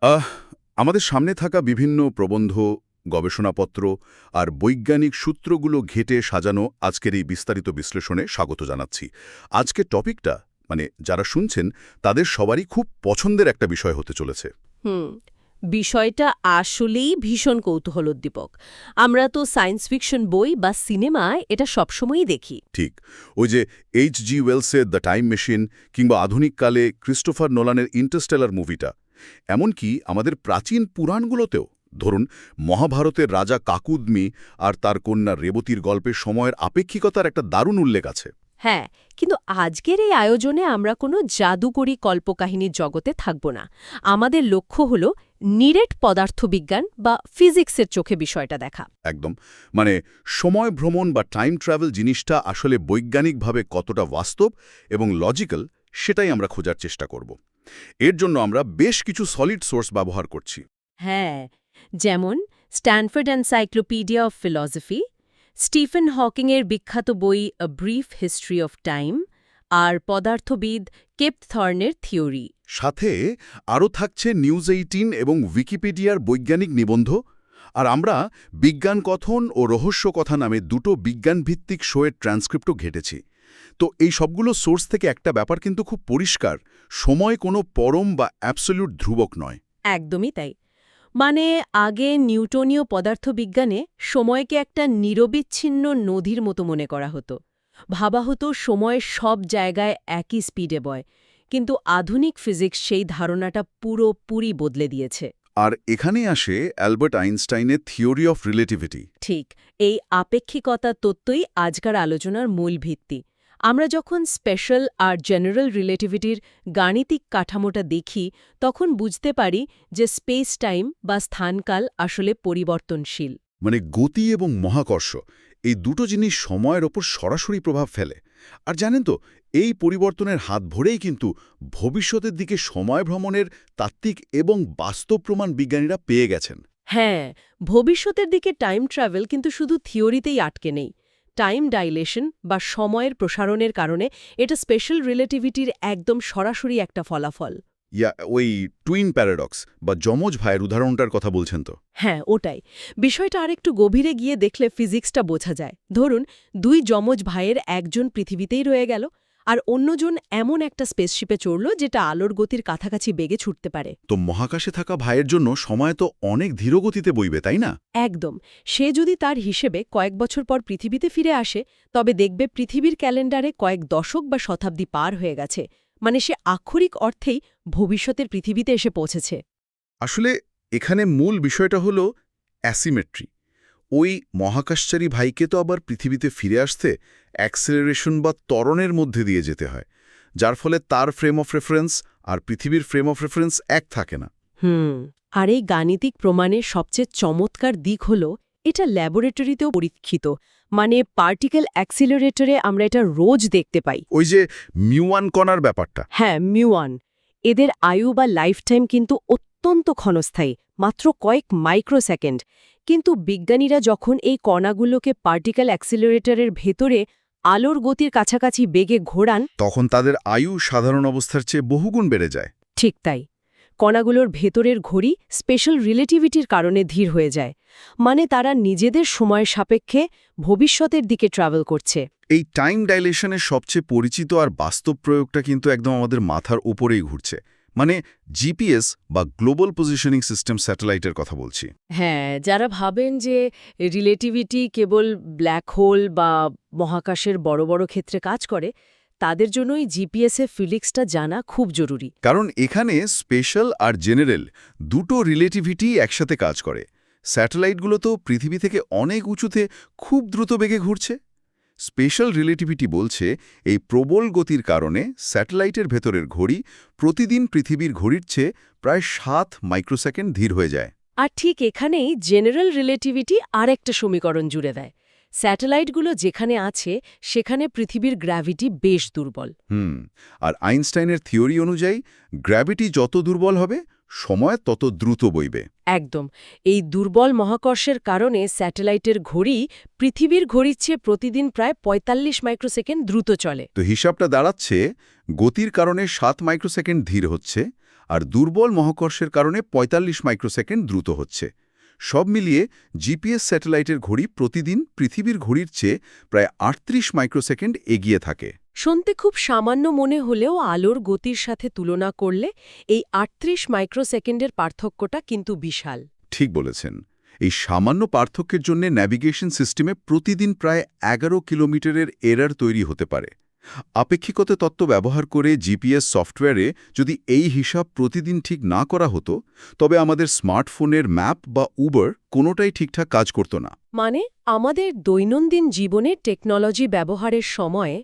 আহ আমাদের সামনে থাকা বিভিন্ন প্রবন্ধ, গবেষণাপত্র আর বৈজ্ঞানিক সূত্রগুলো ঘেঁটে সাজানো আজকের এই বিস্তারিত বিশ্লেষণে স্বাগত জানাচ্ছি। আজকের টপিকটা যারা শুনছেন তাদের সবারই খুব পছন্দের একটা বিষয় হতে চলেছে। হুম বিষয়টা আসলেই ভীষণ কৌতূহলোদ্দীপক। আমরা তো সায়েন্স ফিকশন বই বা সিনেমায় এটা সবসময়ই দেখি। ঠিক, ওই যে H.G. ওয়েলসের দ্য টাইম মেশিন কিংবা আধুনিককালে ক্রিস্টোফার নোলানের ইন্টারস্টেলার মুভিটা, এমনকি আমাদের প্রাচীন পুরাণগুলোতেও ধরুন মহাভারতের রাজা কাকুদমি আর তার কন্যা রেবতীর গল্পের সময়ের আপেক্ষিকতার একটা দারুণ উল্লেখ আছে। হ্যাঁ, কিন্তু আজকের এই আয়োজনে আমরা কোনো জাদুকরী কল্পকাহিনীর জগতে থাকব না। আমাদের লক্ষ্য হল নিরেট পদার্থবিজ্ঞান বা ফিজিক্সের চোখে বিষয়টা দেখা। একদম, সময় ভ্রমণ বা টাইম ট্রাভেল জিনিসটা আসলে বৈজ্ঞানিকভাবে কতটা বাস্তব এবং লজিক্যাল, সেটাই আমরা খোঁজার চেষ্টা করব। এর জন্য আমরা বেশ কিছু সলিড সোর্স ব্যবহার করছি। হ্যাঁ, যেমন Stanford encyclopedia of philosophy, Stephen হকিংয়ের বিখ্যাত বই a brief history of time, আর পদার্থবিদ কেপ্ট থর্নের থিওরি। সাথে আরও থাকছে নিউজ 18 এবং উইকিপিডিয়ার বৈজ্ঞানিক নিবন্ধ। আর আমরা বিজ্ঞান কথন ও রহস্য কথা নামে দুটো বিজ্ঞানভিত্তিক শোয়ের ট্রান্সক্রিপ্টও ঘেটেছি। তো এই সবগুলো সোর্স থেকে একটা ব্যাপার কিন্তু খুব পরিষ্কার: সময় কোনো পরম বা অ্যাবসলিউট ধ্রুবক নয়। একদমই তাই। মানে আগে নিউটনীয় পদার্থবিজ্ঞানে সময়কে একটা নিরবিচ্ছিন্ন নদীর মতো মনে করা হতো। ভাবা হতো সময় সব জায়গায় একই স্পিডে বয়। কিন্তু আধুনিক ফিজিক্স সেই ধারণাটা পুরোপুরি বদলে দিয়েছে। আর এখানেই আসে অ্যালবার্ট আইনস্টাইনের থিওরি অফ রিলেটিভিটি। ঠিক, এই আপেক্ষিকতা তত্ত্বই আজকার আলোচনার মূল ভিত্তি। আমরা যখন স্পেশাল আর জেনারেল রিলেটিভিটির গাণিতিক কাঠামোটা দেখি, তখন বুঝতে পারি যে স্পেস টাইম বা স্থানকাল আসলে পরিবর্তনশীল। গতি এবং মহাকর্ষ, এই দুটো জিনিস সময়ের ওপর সরাসরি প্রভাব ফেলে। আর জানেন তো, এই পরিবর্তনের হাত ধরেই কিন্তু ভবিষ্যতের দিকে সময় ভ্রমণের তাত্ত্বিক এবং বাস্তব প্রমাণ বিজ্ঞানীরা পেয়ে গেছেন। হ্যাঁ, ভবিষ্যতের দিকে টাইম ট্রাভেল কিন্তু শুধু থিওরিতেই আটকে নেই। টাইম ডাইলেশন বা সময়ের প্রসারণের কারণে এটা স্পেশাল রিলেটিভিটির একদম সরাসরি একটা ফলাফল। ওই টুইন প্যারাডক্স বা যমজ ভাইয়ের উদাহরণটার কথা বলছেন তো? হ্যাঁ, ওটাই। বিষয়টা আরেকটু গভীরে গিয়ে দেখলে ফিজিক্সটা বোঝা যায়। ধরুন, দুই যমজ ভাইয়ের একজন পৃথিবীতেই রয়ে গেল, আর অন্যজন এমন একটা স্পেসশিপে চড়ল যেটা আলোর গতির কাছাকাছি বেগে ছুটতে পারে। তো মহাকাশে থাকা ভাইয়ের জন্য সময় তো অনেক ধীরগতিতে বইবে, তাই না? একদম। সে যদি তার হিসেবে কয়েক বছর পর পৃথিবীতে ফিরে আসে, তবে দেখবে পৃথিবীর ক্যালেন্ডারে কয়েক দশক বা শতাব্দী পার হয়ে গেছে। মানে সে আক্ষরিক অর্থেই ভবিষ্যতের পৃথিবীতে এসে পৌঁছেছে। আসলে এখানে মূল বিষয়টা হলো অ্যাসিমেট্রি। ওই মহাকাশচারী ভাইকে তো আবার পৃথিবীতে ফিরে আসতে অ্যাক্সেলারেশন বা ত্বরণের মধ্যে দিয়ে যেতে হয়, যার ফলে তার ফ্রেম অফ রেফারেন্স আর পৃথিবীর ফ্রেম অফ রেফারেন্স এক থাকে না। আর এই গাণিতিক প্রমাণের সবচেয়ে চমৎকার দিক হল এটা ল্যাবরেটরিতেও পরীক্ষিত। মানে পার্টিকেল অ্যাক্সিলারেটরে আমরা এটা রোজ দেখতে পাই। ওই যে মিউ1 কণার ব্যাপারটা। হ্যাঁ, মিউ1। এদের আয়ু বা লাইফ টাইম কিন্তু অত্যন্ত ক্ষণস্থায়ী, মাত্র কয়েক মাইক্রোসেকেন্ড। কিন্তু বিজ্ঞানীরা যখন এই কণাগুলোকে পার্টিকেল অ্যাক্সিলারেটরের ভেতরে আলোর গতির কাছাকাছি বেগে ঘোরান, তখন তাদের আয়ু সাধারণ অবস্থার চেয়ে বহুগুণ বেড়ে যায়। ঠিক তাই। কণাগুলোর ভেতরের ঘড়ি স্পেশাল রিলেটিভিটির কারণে ধীর হয়ে যায়। মানে তারা নিজেদের সময়ের সাপেক্ষে ভবিষ্যতের দিকে ট্রাভেল করছে। এই টাইম ডাইলেশনের সবচেয়ে পরিচিত আর বাস্তব প্রয়োগটা কিন্তু একদম আমাদের মাথার উপরেই ঘুরছে। জিপিএস বা গ্লোবাল পজিশনিং সিস্টেম স্যাটেলাইটের কথা বলছি। হ্যাঁ, যারা ভাবেন যে রিলেটিভিটি কেবল ব্ল্যাক হোল বা মহাকাশের বড় বড় ক্ষেত্রে কাজ করে, তাদের জন্যই জিপিএসের ফিজিক্সটা জানা খুব জরুরি। কারণ এখানে স্পেশাল আর জেনারেল দুটো রিলেটিভিটি একসাথে কাজ করে। স্যাটেলাইটগুলো তো পৃথিবী থেকে অনেক উঁচুতে খুব দ্রুত বেগে ঘুরছে। স্পেশাল রিলেটিভিটি বলছে এই প্রবল গতির কারণে স্যাটেলাইটের ভেতরের ঘড়ি প্রতিদিন পৃথিবীর ঘড়ির চেয়ে প্রায় 7 মাইক্রোসেকেন্ড ধীর হয়ে যায়। আর ঠিক এখানেই জেনারেল রিলেটিভিটি আরেকটা সমীকরণ জুড়ে দেয়। স্যাটেলাইটগুলো যেখানে আছে সেখানে পৃথিবীর গ্র্যাভিটি বেশ দুর্বল। আর আইনস্টাইনের থিওরি অনুযায়ী গ্র্যাভিটি যত দুর্বল হবে, সময় তত দ্রুত বইবে। একদম। এই দুর্বল মহাকর্ষের কারণে স্যাটেলাইটের ঘড়ি পৃথিবীর ঘড়ির চেয়ে প্রতিদিন প্রায় ৪৫ মাইক্রোসেকেন্ড দ্রুত চলে। তো হিসাবটা দাঁড়াচ্ছে, গতির কারণে 7 মাইক্রোসেকেন্ড ধীর হচ্ছে, আর দুর্বল মহাকর্ষের কারণে ৪৫ মাইক্রোসেকেন্ড দ্রুত হচ্ছে। সব মিলিয়ে জিপিএস স্যাটেলাইটের ঘড়ি প্রতিদিন পৃথিবীর ঘড়ির চেয়ে প্রায় ৩৮ মাইক্রোসেকেন্ড এগিয়ে থাকে। শুনতে খুব সামান্য মনে হলেও আলোর গতির সাথে তুলনা করলে এই ৩৮ মাইক্রোসেকেন্ডের পার্থক্যটা কিন্তু বিশাল। ঠিক বলেছেন। এই সামান্য পার্থক্যের জন্য ন্যাভিগেশন সিস্টেমে প্রতিদিন প্রায় ১১ কিলোমিটারের এরার তৈরি হতে পারে। আপেক্ষিকতা তত্ত্ব ব্যবহার করে জিপিএস সফটওয়্যারে যদি এই হিসাব প্রতিদিন ঠিক না করা হতো, তবে আমাদের স্মার্টফোনের ম্যাপ বা উবার কোনোটাই ঠিকঠাক কাজ করত না। মানে আমাদের দৈনন্দিন জীবনে টেকনোলজি ব্যবহারের সময়ে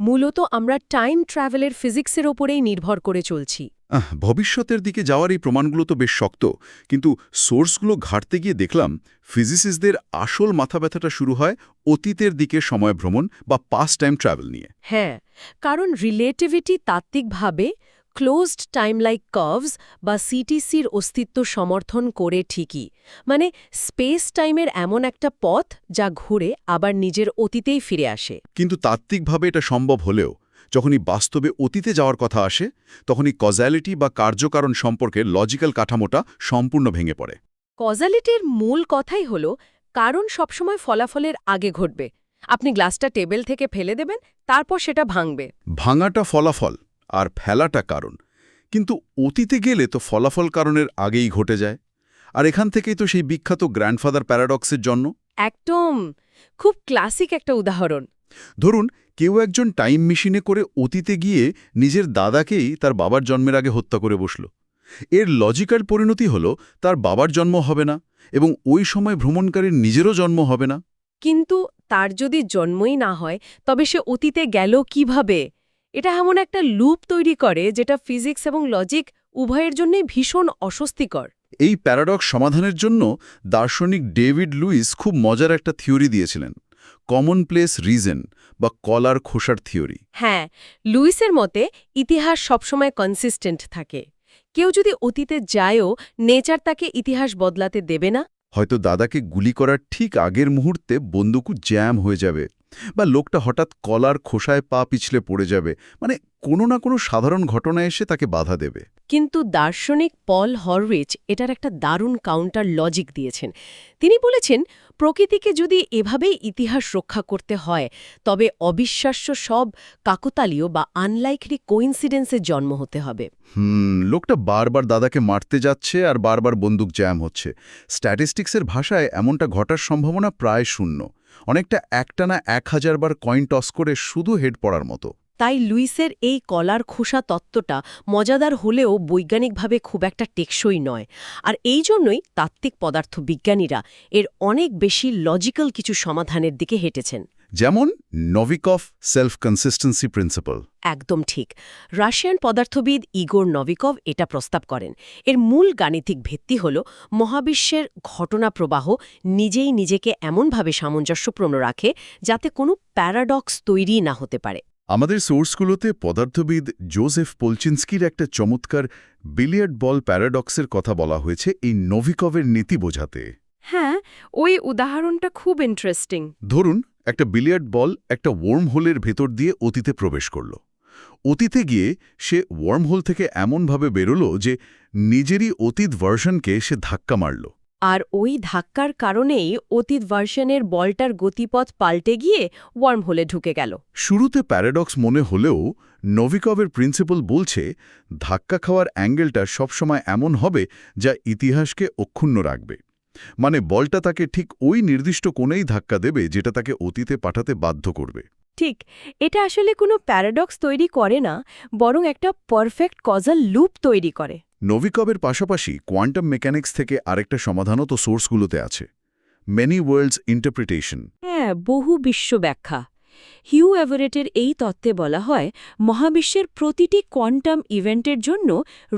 মূলত আমরা টাইম ট্রাভেলের ফিজিক্সের ওপরেই নির্ভর করে চলছি। ভবিষ্যতের দিকে যাওয়ার এই প্রমাণগুলো তো বেশ শক্ত, কিন্তু সোর্সগুলো ঘাঁটতে গিয়ে দেখলাম ফিজিসিস্টদের আসল মাথা ব্যথাটা শুরু হয় অতীতের দিকে সময় ভ্রমণ বা পাস্ট টাইম ট্রাভেল নিয়ে। হ্যাঁ, কারণ রিলেটিভিটি তাত্ত্বিকভাবে ক্লোজড টাইম লাইক কার্ভস বা সিটিসির অস্তিত্ব সমর্থন করে ঠিকই, মানে স্পেস টাইমের এমন একটা পথ যা ঘুরে আবার নিজের অতীতেই ফিরে আসে। কিন্তু তাত্ত্বিকভাবে এটা সম্ভব হলেও যখনই বাস্তবে অতীতে যাওয়ার কথা আসে, তখনই কজালিটি বা কার্যকারণ সম্পর্কের লজিক্যাল কাঠামোটা সম্পূর্ণ ভেঙে পড়ে। কজালিটির মূল কথাই হল কারণ সবসময় ফলাফলের আগে ঘটবে। আপনি গ্লাসটা টেবিল থেকে ফেলে দেবেন, তারপর সেটা ভাঙবে। ভাঙাটা ফলাফল আর ফেলাটা কারণ, কিন্তু অতীতে গেলে তো ফলাফল কারণের আগেই ঘটে যায়। আর এখান থেকেই তো সেই বিখ্যাত গ্র্যান্ডফাদার প্যারাডক্সের জন্য। একদম, খুব ক্লাসিক একটা উদাহরণ। ধরুন কেউ একজন টাইম মেশিনে করে অতীতে গিয়ে নিজের দাদাকেই তার বাবার জন্মের আগে হত্যা করে বসল। এর লজিক্যাল পরিণতি হল তার বাবার জন্ম হবে না এবং ওই সময় ভ্রমণকারীর নিজেরও জন্ম হবে না। কিন্তু তার যদি জন্মই না হয়, তবে সে অতীতে গেল কিভাবে? এটা এমন একটা লুপ তৈরি করে যেটা ফিজিক্স এবং লজিক উভয়ের জন্যই ভীষণ অস্বস্তিকর। এই প্যারাডক্স সমাধানের জন্য দার্শনিক ডেভিড লুইস খুব মজার একটা থিওরি দিয়েছিলেন, কমন প্লেস রিজন বা কলার খোসার থিওরি। হ্যাঁ, লুইসের মতে ইতিহাস সবসময় কনসিস্টেন্ট থাকে। কেউ যদি অতীতে যায়ও, নেচার তাকে ইতিহাস বদলাতে দেবে না। হয়তো দাদাকে গুলি করার ঠিক আগের মুহূর্তে বন্দুক জ্যাম হয়ে যাবে, বা লোকটা হঠাৎ কলার খোসায় পা পিছলে পড়ে যাবে, মানে কোনো না কোনো সাধারণ ঘটনা এসে তাকে বাধা দেবে। কিন্তু দার্শনিক পল হরউইচ এটার একটা দারুণ কাউন্টার লজিক দিয়েছেন। তিনি বলেছেন, প্রকৃতিকে যদি এভাবেই ইতিহাস রক্ষা করতে হয়, তবে অবিশ্বাস্য সব কাকতালীয় বা আনলাইকলি কোইন্সিডেন্সের জন্ম হতে হবে। লোকটা বারবার দাদাকে মারতে যাচ্ছে আর বারবার বন্দুক জ্যাম হচ্ছে। স্ট্যাটিস্টিক্সের ভাষায় এমনটা ঘটার সম্ভাবনা প্রায় শূন্য, অনেকটা একটানা ১০০০ বার কয়েন টস করে শুধু হেড পড়ার মতো। তাই লুইসের এই কলার খোসা তত্ত্বটা মজাদার হলেও বৈজ্ঞানিকভাবে খুব একটা টেকসই নয়। আর এই জন্যই তাত্ত্বিক পদার্থবিজ্ঞানীরা এর অনেক বেশি লজিক্যাল কিছু সমাধানের দিকে হেঁটেছেন। যেমন নভিকভ সেলফ কনসিস্টেন্সি প্রিন্সিপাল। একদম ঠিক। রাশিয়ান পদার্থবিদ ইগোর নভিকভ এটা প্রস্তাব করেন। এর মূল গাণিতিক ভিত্তি হল মহাবিশ্বের ঘটনা প্রবাহ নিজেই নিজেকে এমনভাবে সামঞ্জস্যপূর্ণ রাখে যাতে কোনো প্যারাডক্স তৈরি না হতে পারে। আমাদের সোর্সগুলোতে পদার্থবিদ জোসেফ পোলচিনস্কির একটা চমৎকার বিলিয়ার্ড বল প্যারাডক্সের কথা বলা হয়েছে এই নভিকভের নীতি বোঝাতে। হ্যাঁ, ওই উদাহরণটা খুব ইন্টারেস্টিং। ধরুন একটা বিলিয়ার্ড বল একটা ওয়ার্ম হোলের ভেতর দিয়ে অতীতে প্রবেশ করল। অতীতে গিয়ে সে ওয়ার্ম হোল থেকে এমনভাবে বেরোল যে নিজেরই অতীত ভার্সনকে সে ধাক্কা মারল। আর ওই ধাক্কার কারণেই অতীত ভার্সনের বলটার গতিপথ পাল্টে গিয়ে ওয়ার্ম হোলে ঢুকে গেল। শুরুতে প্যারাডক্স মনে হলেও নভিকভের প্রিন্সিপাল বলছে ধাক্কা খাওয়ার অ্যাঙ্গেলটা সবসময় এমন হবে যা ইতিহাসকে অক্ষুণ্ণ রাখবে। মানে বলটা তাকে ঠিক ওই নির্দিষ্ট কোণেই ধাক্কা দেবে যেটা তাকে অতীতে পাঠাতে বাধ্য করবে। ঠিক, এটা আসলে কোনো প্যারাডক্স তৈরি করে না, বরং একটা পারফেক্ট কজাল লুপ তৈরি করে। নভিকভের পাশাপাশি কোয়ান্টাম মেকানিক্স থেকে আরেকটা সমাধানও তো সোর্সগুলোতে আছে, মেনি ওয়ার্ল্ডস ইন্টারপ্রিটেশন। হ্যাঁ, বহু বিশ্ব ব্যাখ্যা। হিউ এভারেটের এই তত্ত্বে বলা হয় মহাবিশ্বের প্রতিটি কোয়ান্টাম ইভেন্টের জন্য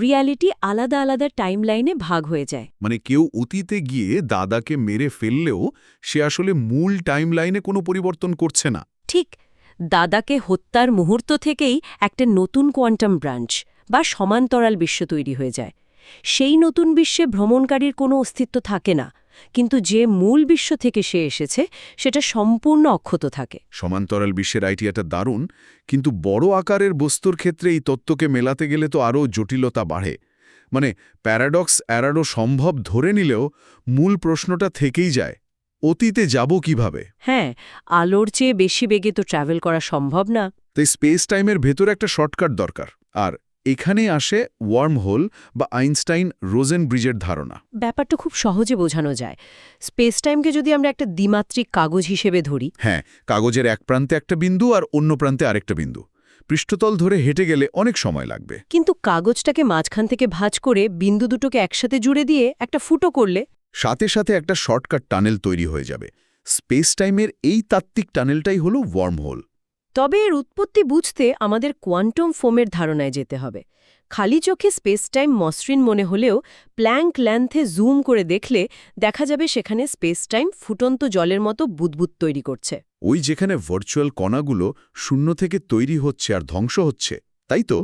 রিয়ালিটি আলাদা আলাদা টাইমলাইনে ভাগ হয়ে যায়। মানে কেউ অতীতে গিয়ে দাদাকে মেরে ফেললেও সে আসলে মূল টাইমলাইনে কোনো পরিবর্তন করছে না। ঠিক, দাদাকে হত্যার মুহূর্ত থেকেই একটা নতুন কোয়ান্টাম ব্রাঞ্চ বা সমান্তরাল বিশ্ব তৈরি হয়ে যায়। সেই নতুন বিশ্বে ভ্রমণকারীর কোনো অস্তিত্ব থাকে না, কিন্তু যে মূল বিশ্ব থেকে সে এসেছে সেটা সম্পূর্ণ অক্ষত থাকে। সমান্তরাল বিশ্বের আইডিয়াটা দারুণ, কিন্তু বড় আকারের বস্তুর ক্ষেত্রে এই তত্ত্বকে মেলাতে গেলে তো আরও জটিলতা বাড়ে। মানে প্যারাডক্স এড়ানো সম্ভব ধরে নিলেও মূল প্রশ্নটা থেকেই যায়, অতীতে যাব কিভাবে? হ্যাঁ, আলোর চেয়ে বেশি বেগে তো ট্রাভেল করা সম্ভব না। তাই স্পেস টাইমের ভেতর একটা শর্টকাট দরকার। আর এখানে আসে ওয়ার্ম হোল বা আইনস্টাইন রোজেন ব্রিজের ধারণা। ব্যাপারটা খুব সহজে বোঝানো যায়। স্পেস টাইমকে যদি আমরা একটা দ্বিমাত্রিক কাগজ হিসেবে ধরি, হ্যাঁ, কাগজের এক প্রান্তে একটা বিন্দু আর অন্য প্রান্তে আরেকটা বিন্দু। পৃষ্ঠতল ধরে হেঁটে গেলে অনেক সময় লাগবে। কিন্তু কাগজটাকে মাঝখান থেকে ভাঁজ করে বিন্দু দুটোকে একসাথে জুড়ে দিয়ে একটা ফুটো করলে সাথে সাথে একটা শর্টকাট টানেল তৈরি হয়ে যাবে। স্পেস টাইমের এই তাত্ত্বিক টানেলটাই হলো ওয়ার্ম হোল। তবে এর উৎপত্তি বুঝতে আমাদের কোয়ান্টাম ফোমের ধারণায় যেতে হবে। খালি চোখে স্পেস টাইম মসৃণ মনে হলেও প্ল্যাঙ্ক লেন্থে জুম করে দেখলে দেখা যাবে সেখানে স্পেস টাইম ফুটন্ত জলের মতো বুদবুদ তৈরি করছে। ওই যেখানে ভার্চুয়াল কণাগুলো শূন্য থেকে তৈরি হচ্ছে আর ধ্বংস হচ্ছে, তাই তো?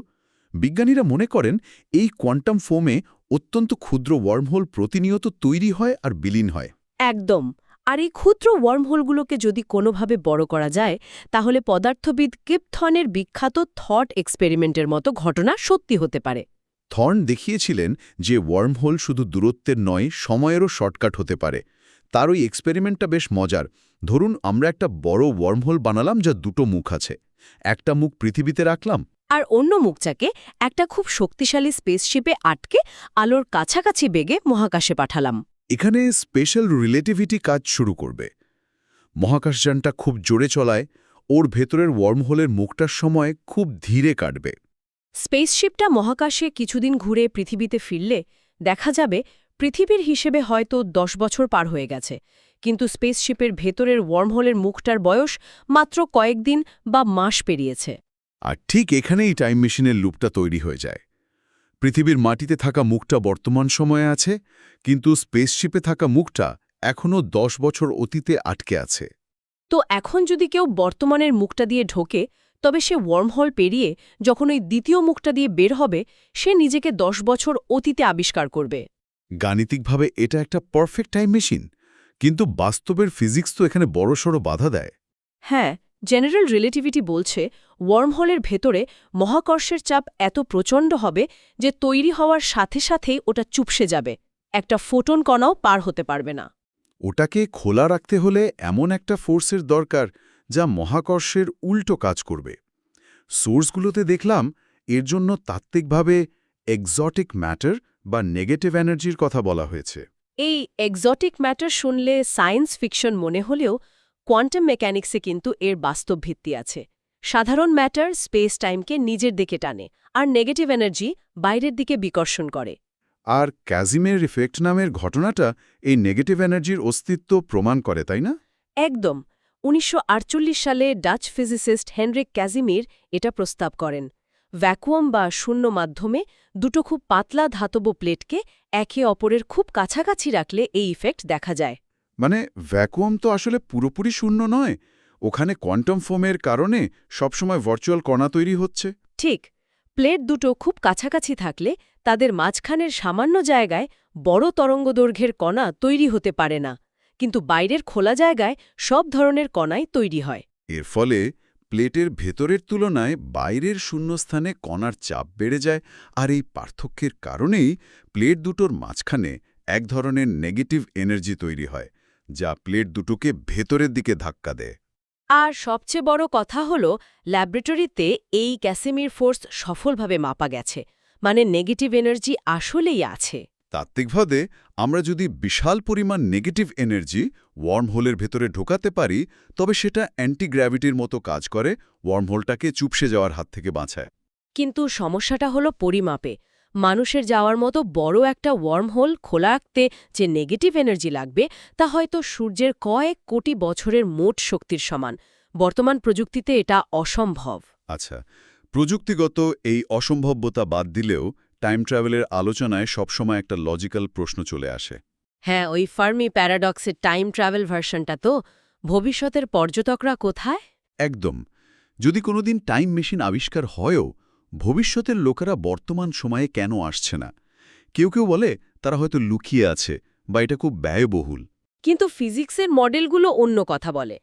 বিজ্ঞানীরা মনে করেন এই কোয়ান্টাম ফোমে অত্যন্ত ক্ষুদ্র ওয়ার্মহোল প্রতিনিয়ত তৈরি হয় আর বিলীন হয়। একদম। আর এই ক্ষুদ্র ওয়ার্মহোলগুলোকে যদি কোনোভাবে বড় করা যায়, তাহলে পদার্থবিদ কিপ থর্নের বিখ্যাত থট এক্সপেরিমেন্টের মতো ঘটনা সত্যি হতে পারে। থর্ন দেখিয়েছিলেন যে ওয়ার্মহোল শুধু দূরত্বের নয়, সময়েরও শর্টকাট হতে পারে। তার ওই এক্সপেরিমেন্টটা বেশ মজার। ধরুন আমরা একটা বড় ওয়ার্মহোল বানালাম যা দুটো মুখ আছে। একটা মুখ পৃথিবীতে রাখলাম, আর অন্য মুখটাকে একটা খুব শক্তিশালী স্পেসশিপে আটকে আলোর কাছাকাছি বেগে মহাকাশে পাঠালাম। এখানে স্পেশাল রিলেটিভিটি কাজ শুরু করবে। মহাকাশযানটা খুব জোরে চলায়, ওর ভেতরের ওয়ার্মহোলের মুখটার সময় খুব ধীরে কাটবে। স্পেসশিপটা মহাকাশে কিছুদিন ঘুরে পৃথিবীতে ফিরলে দেখা যাবে পৃথিবীর হিসেবে হয়তো 10 বছর পার হয়ে গেছে, কিন্তু স্পেসশিপের ভেতরের ওয়ার্মহোলের মুখটার বয়স মাত্র কয়েকদিন বা মাস পেরিয়েছে। আর ঠিক এখানেই টাইম মেশিনের লুপটা তৈরি হয়ে যায়। পৃথিবীর মাটিতে থাকা মুখটা বর্তমান সময়ে আছে, কিন্তু স্পেসশিপে থাকা মুখটা এখনও 10 বছর অতীতে আটকে আছে। তো এখন যদি কেউ বর্তমানের মুখটা দিয়ে ঢোকে, তবে সে ওয়ার্মহোল পেরিয়ে যখন ওই দ্বিতীয় মুখটা দিয়ে বের হবে, সে নিজেকে 10 বছর অতীতে আবিষ্কার করবে। গাণিতিকভাবে এটা একটা পারফেক্ট টাইম মেশিন, কিন্তু বাস্তবের ফিজিক্স তো এখানে বড়সড় বাধা দেয়। হ্যাঁ, জেনারেল রিলেটিভিটি বলছে ওয়ার্মহোলের ভেতরে মহাকর্ষের চাপ এত প্রচণ্ড হবে যে তৈরি হওয়ার সাথে সাথেই ওটা চুপসে যাবে, একটা ফোটন কণাও পার হতে পারবে না। ওটাকে খোলা রাখতে হলে এমন একটা ফোর্সের দরকার যা মহাকর্ষের উল্টো কাজ করবে। সোর্সগুলোতে দেখলাম এর জন্য তাত্ত্বিকভাবে এক্সোটিক ম্যাটার বা নেগেটিভ এনার্জির কথা বলা হয়েছে। এই এক্সোটিক ম্যাটার শুনলে সায়েন্স ফিকশন মনে হলেও কোয়ান্টাম মেকানিক্সে কিন্তু এর বাস্তব ভিত্তি আছে। সাধারণ ম্যাটার স্পেস টাইমকে নিজের দিকে টানে, আর নেগেটিভ এনার্জি বাইরের দিকে বিকর্ষণ করে। আর ক্যাজিমের ইফেক্ট নামের ঘটনাটা এই নেগেটিভ এনার্জির অস্তিত্ব প্রমাণ করে, তাই না? একদম। 1948 সালে ডাচ ফিজিসিস্ট হেনরিক ক্যাজিমির এটা প্রস্তাব করেন। ভ্যাকুয়াম বা শূন্য মাধ্যমে দুটো খুব পাতলা ধাতব প্লেটকে একে অপরের খুব কাছাকাছি রাখলে এই ইফেক্ট দেখা যায়। মানে ভ্যাকুয়াম তো আসলে পুরোপুরি শূন্য নয়, ওখানে কোয়ান্টাম ফোমের কারণে সবসময় ভার্চুয়াল কণা তৈরি হচ্ছে। ঠিক, প্লেট দুটো খুব কাছাকাছি থাকলে তাদের মাঝখানের সামান্য জায়গায় বড় তরঙ্গদৈর্ঘ্যের কণা তৈরি হতে পারে না, কিন্তু বাইরের খোলা জায়গায় সব ধরনের কণাই তৈরি হয়। এর ফলে প্লেটের ভেতরের তুলনায় বাইরের শূন্যস্থানে কণার চাপ বেড়ে যায়, আর এই পার্থক্যের কারণেই প্লেট দুটোর মাঝখানে এক ধরনের নেগেটিভ এনার্জি তৈরি হয়, যা প্লেট দুটোকে ভেতরের দিকে ধাক্কা দেয়। আর সবচেয়ে বড় কথা হল, ল্যাবরেটরিতে এই ক্যাসিমির ফোর্স সফলভাবে মাপা গেছে, মানে নেগেটিভ এনার্জি আসলেই আছে। তাত্ত্বিকভাবে আমরা যদি বিশাল পরিমাণ নেগেটিভ এনার্জি ওয়ার্মহোলের ভেতরে ঢোকাতে পারি, তবে সেটা অ্যান্টিগ্র্যাভিটির মতো কাজ করে, ওয়ার্মহোলটাকে চুপসে যাওয়ার হাত থেকে বাঁচায়। কিন্তু সমস্যাটা হলো পরিমাপে। মানুষের যাওয়ার মতো বড় একটা ওয়ার্মহোল খোলা রাখতে যে নেগেটিভ এনার্জি লাগবে, তা হয়তো সূর্যের কয়েক কোটি বছরের মোট শক্তির সমান। বর্তমান প্রযুক্তিতে এটা অসম্ভব। আচ্ছা, প্রযুক্তিগত এই অসম্ভব্যতা বাদ দিলেও টাইম ট্রাভেলের আলোচনায় সবসময় একটা লজিক্যাল প্রশ্ন চলে আসে। হ্যাঁ, ওই ফার্মি প্যারাডক্সের টাইম ট্রাভেল ভার্সনটা তো। ভবিষ্যতের পর্যটকরা কোথায়? একদম। যদি কোনোদিন টাইম মেশিন আবিষ্কার হয়ও, ভবিষ্যতের লোকেরা বর্তমান সময়ে কেন আসছে না? কেউ কেউ বলে তারা হয়তো লুকিয়ে আছে বা এটা খুব ব্যয়বহুল। কিন্তু ফিজিক্সের মডেলগুলো অন্য কথা বলে।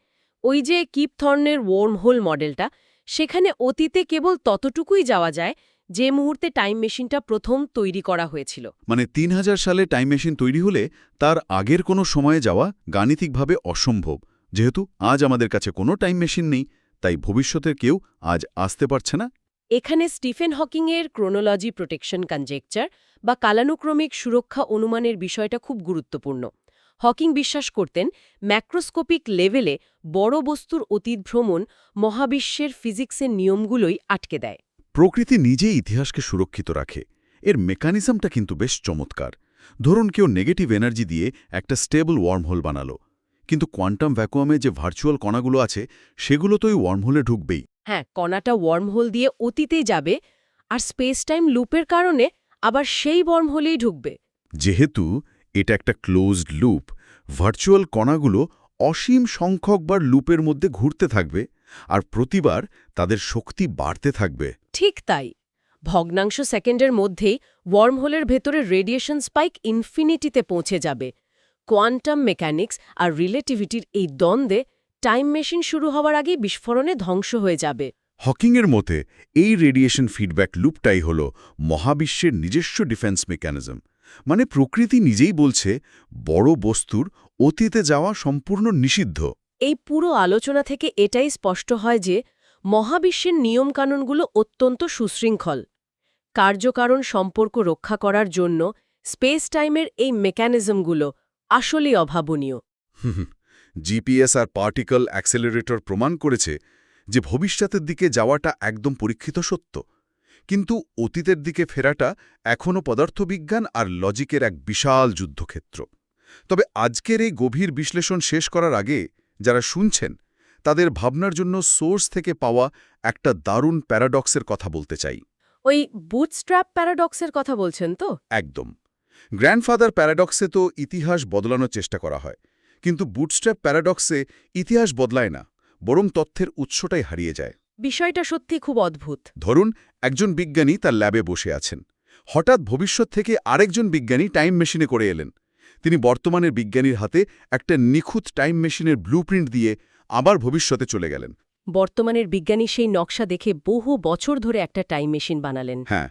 ওই যে কিপ থর্নের ওয়ার্মহোল মডেলটা, সেখানে অতীতে কেবল ততটুকুই যাওয়া যায় যে মুহূর্তে টাইম মেশিনটা প্রথম তৈরি করা হয়েছিল। মানে ৩০০০ সালে টাইম মেশিন তৈরি হলে তার আগের কোনো সময়ে যাওয়া গাণিতিকভাবে অসম্ভব। যেহেতু আজ আমাদের কাছে কোনো টাইম মেশিন নেই, তাই ভবিষ্যতের কেউ আজ আসতে পারছে না। এখানে স্টিফেন হকিংয়ের ক্রোনোলজি প্রোটেকশন কনজেকচার বা কালানুক্রমিক সুরক্ষা অনুমানের বিষয়টা খুব গুরুত্বপূর্ণ। হকিং বিশ্বাস করতেন ম্যাক্রোস্কোপিক লেভেলে বড় বস্তুর অতীত ভ্রমণ মহাবিশ্বের ফিজিক্সের নিয়মগুলোই আটকে দেয়। প্রকৃতি নিজেই ইতিহাসকে সুরক্ষিত রাখে। এর মেকানিজমটা কিন্তু বেশ চমৎকার। ধরুন কেউ নেগেটিভ এনার্জি দিয়ে একটা স্টেবল ওয়ার্মহোল বানালো, কিন্তু কোয়ান্টাম ভ্যাকুয়ামে যে ভার্চুয়াল কণাগুলো আছে সেগুলো তো ওই ওয়ার্মহোলে ঢুকবেই। হ্যাঁ, কণাটা ওয়ার্মহোল দিয়ে অতীতে যাবে, আর স্পেস টাইম লুপের কারণে আবার সেই ওয়ার্মহোলেই ঢুকবে। যেহেতু এটা একটা ক্লোজড লুপ, ভার্চুয়াল কণাগুলো অসীম সংখ্যকবার লুপের মধ্যে ঘুরতে থাকবে, আর প্রতিবার তাদের শক্তি বাড়তে থাকবে। ঠিক তাই, ভগ্নাংশ সেকেন্ডের মধ্যেই ওয়ার্মহোলের ভেতরে রেডিয়েশন স্পাইক ইনফিনিটিতে পৌঁছে যাবে। কোয়ান্টাম মেকানিক্স আর রিলেটিভিটির এই দ্বন্দ্বে টাইম মেশিন শুরু হওয়ার আগেই বিস্ফোরণে ধ্বংস হয়ে যাবে। হকিংয়ের মতে এই রেডিয়েশন ফিডব্যাক লুপটাই হল মহাবিশ্বের নিজস্ব ডিফেন্স মেকানিজম। মানে প্রকৃতি নিজেই বলছে বড় বস্তুর অতীতে যাওয়া সম্পূর্ণ নিষিদ্ধ। এই পুরো আলোচনা থেকে এটাই স্পষ্ট হয় যে মহাবিশ্বের নিয়মকানুনগুলো অত্যন্ত সুশৃঙ্খল। কার্যকারণ সম্পর্ক রক্ষা করার জন্য স্পেস টাইমের এই মেকানিজমগুলো আসলেই অভাবনীয়। জিপিএস আর পার্টিকল অ্যাক্সেলারেটর প্রমাণ করেছে যে ভবিষ্যতের দিকে যাওয়াটা একদম পরীক্ষিত সত্য, কিন্তু অতীতের দিকে ফেরাটা এখনও পদার্থবিজ্ঞান আর লজিকের এক বিশাল যুদ্ধক্ষেত্র। তবে আজকের এই গভীর বিশ্লেষণ শেষ করার আগে যারা শুনছেন তাদের ভাবনার জন্য সোর্স থেকে পাওয়া একটা দারুণ প্যারাডক্সের কথা বলতে চাই। ওই বুটস্ট্র্যাপ প্যারাডক্সের কথা বলছেন তো? একদম। গ্র্যান্ডফাদার প্যারাডক্সে তো ইতিহাস বদলানোর চেষ্টা করা হয়, কিন্তু বুটস্ট্র্যাপ প্যারাডক্সে ইতিহাস বদলায় না, বরং তথ্যের উৎসটাই হারিয়ে যায়। বিষয়টা সত্যি খুব অদ্ভুত। ধরুন একজন বিজ্ঞানী তার ল্যাবে বসে আছেন, হঠাৎ ভবিষ্যৎ থেকে আরেকজন বিজ্ঞানী টাইম মেশিনে করে এলেন। তিনি বর্তমানের বিজ্ঞানীর হাতে একটা নিখুঁত টাইম মেশিনের ব্লুপ্রিন্ট দিয়ে আবার ভবিষ্যতে চলে গেলেন। বর্তমানের বিজ্ঞানী সেই নকশা দেখে বহু বছর ধরে একটা টাইম মেশিন বানালেন। হ্যাঁ,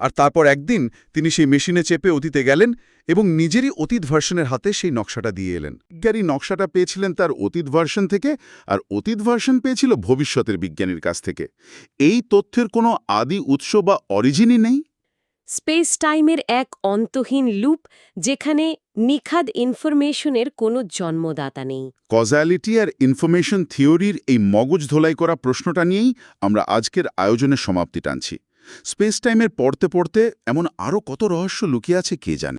আর তারপর একদিন তিনি সেই মেশিনে চেপে অতীতে গেলেন এবং নিজেরই অতীত ভার্সনের হাতে সেই নকশাটা দিয়ে এলেন। বিজ্ঞানী নকশাটা পেয়েছিলেন তার অতীত ভার্সন থেকে, আর অতীত ভার্সন পেয়েছিল ভবিষ্যতের বিজ্ঞানীর কাছ থেকে। এই তথ্যের কোনো আদি উৎস বা অরিজিনই নেই। স্পেস টাইমের এক অন্তহীন লুপ, যেখানে নিখাদ ইনফরমেশনের কোনো জন্মদাতা নেই। কজালিটি আর ইনফরমেশন থিওরির এই মগজ ধোলাই করা প্রশ্নটা নিয়েই আমরা আজকের আয়োজনের সমাপ্তি টানছি। স্পেস টাইমের পড়তে পড়তে এমন আরও কত রহস্য লুকিয়ে আছে কে জানে।